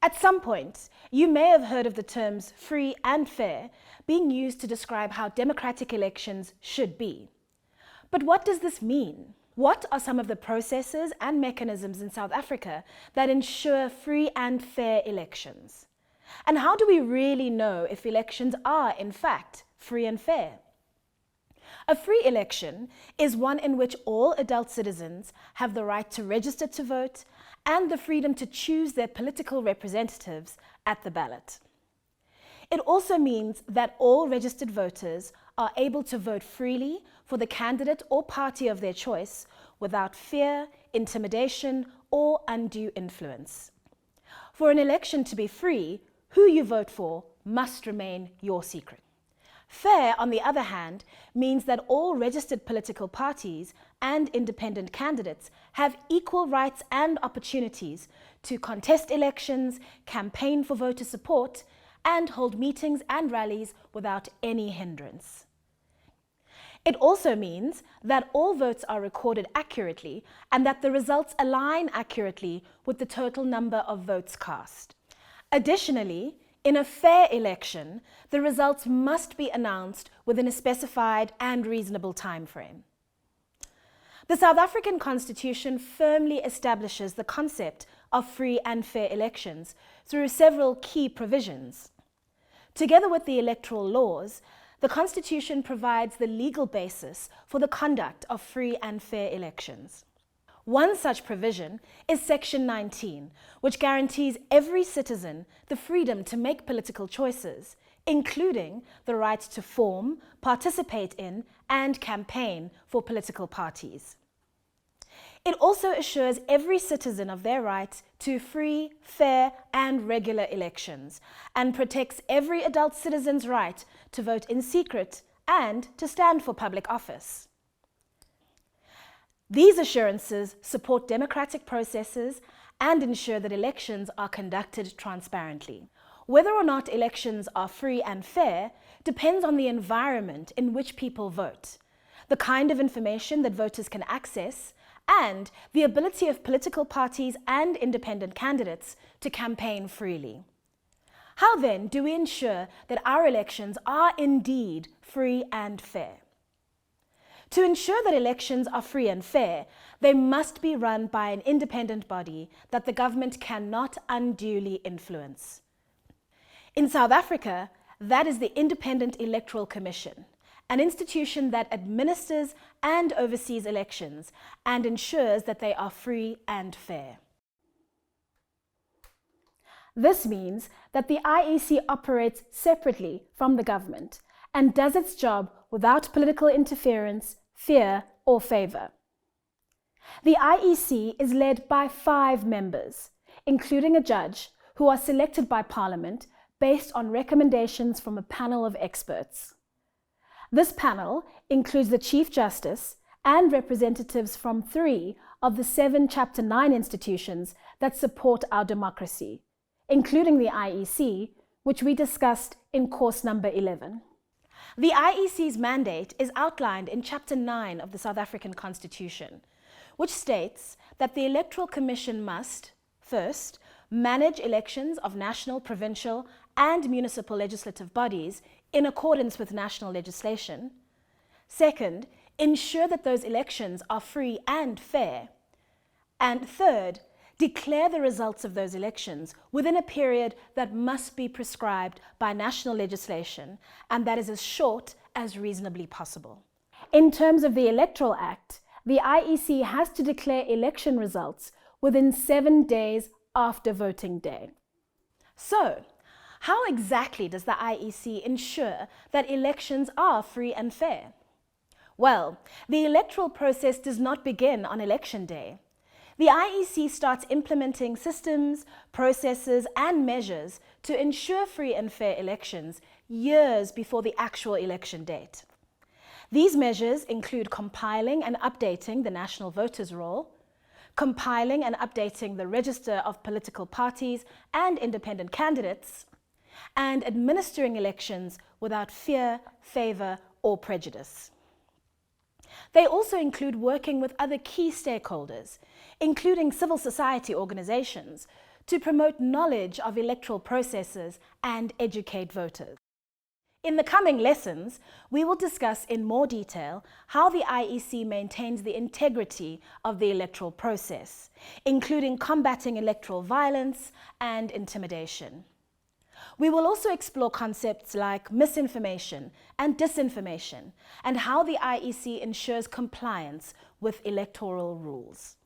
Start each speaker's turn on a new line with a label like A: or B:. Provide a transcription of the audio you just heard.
A: At some point, you may have heard of the terms free and fair being used to describe how democratic elections should be. But what does this mean? What are some of the processes and mechanisms in South Africa that ensure free and fair elections? And how do we really know if elections are, in fact, free and fair? A free election is one in which all adult citizens have the right to register to vote and the freedom to choose their political representatives at the ballot. It also means that all registered voters are able to vote freely for the candidate or party of their choice without fear, intimidation, or undue influence. For an election to be free, who you vote for must remain your secret. Fair, on the other hand, means that all registered political parties and independent candidates have equal rights and opportunities to contest elections, campaign for voter support, and hold meetings and rallies without any hindrance. It also means that all votes are recorded accurately and that the results align accurately with the total number of votes cast. Additionally, in a fair election, the results must be announced within a specified and reasonable time frame. The South African Constitution firmly establishes the concept of free and fair elections through several key provisions. Together with the electoral laws, the Constitution provides the legal basis for the conduct of free and fair elections. One such provision is Section 19, which guarantees every citizen the freedom to make political choices, including the right to form, participate in, and campaign for political parties. It also assures every citizen of their right to free, fair, and regular elections, and protects every adult citizen's right to vote in secret and to stand for public office. These assurances support democratic processes and ensure that elections are conducted transparently. Whether or not elections are free and fair depends on the environment in which people vote, the kind of information that voters can access, and the ability of political parties and independent candidates to campaign freely. How then do we ensure that our elections are indeed free and fair? To ensure that elections are free and fair, they must be run by an independent body that the government cannot unduly influence. In South Africa, that is the Independent Electoral Commission, an institution that administers and oversees elections and ensures that they are free and fair. This means that the IEC operates separately from the government and does its job without political interference, fear, or favour. The IEC is led by 5 members, including a judge, who are selected by Parliament based on recommendations from a panel of experts. This panel includes the Chief Justice and representatives from 3 of the 7 Chapter 9 institutions that support our democracy, including the IEC, which we discussed in course number 11. The IEC's mandate is outlined in Chapter 9 of the South African Constitution, which states that the Electoral Commission must, first, manage elections of national, provincial, and municipal legislative bodies in accordance with national legislation. Second, ensure that those elections are free and fair. And third, declare the results of those elections within a period that must be prescribed by national legislation and that is as short as reasonably possible. In terms of the Electoral Act, the IEC has to declare election results within 7 days after voting day. So, how exactly does the IEC ensure that elections are free and fair? Well, the electoral process does not begin on election day. The IEC starts implementing systems, processes, and measures to ensure free and fair elections years before the actual election date. These measures include compiling and updating the National Voters Roll, compiling and updating the register of political parties and independent candidates, and administering elections without fear, favour, or prejudice. They also include working with other key stakeholders, including civil society organisations, to promote knowledge of electoral processes and educate voters. In the coming lessons, we will discuss in more detail how the IEC maintains the integrity of the electoral process, including combating electoral violence and intimidation. We will also explore concepts like misinformation and disinformation and how the IEC ensures compliance with electoral rules.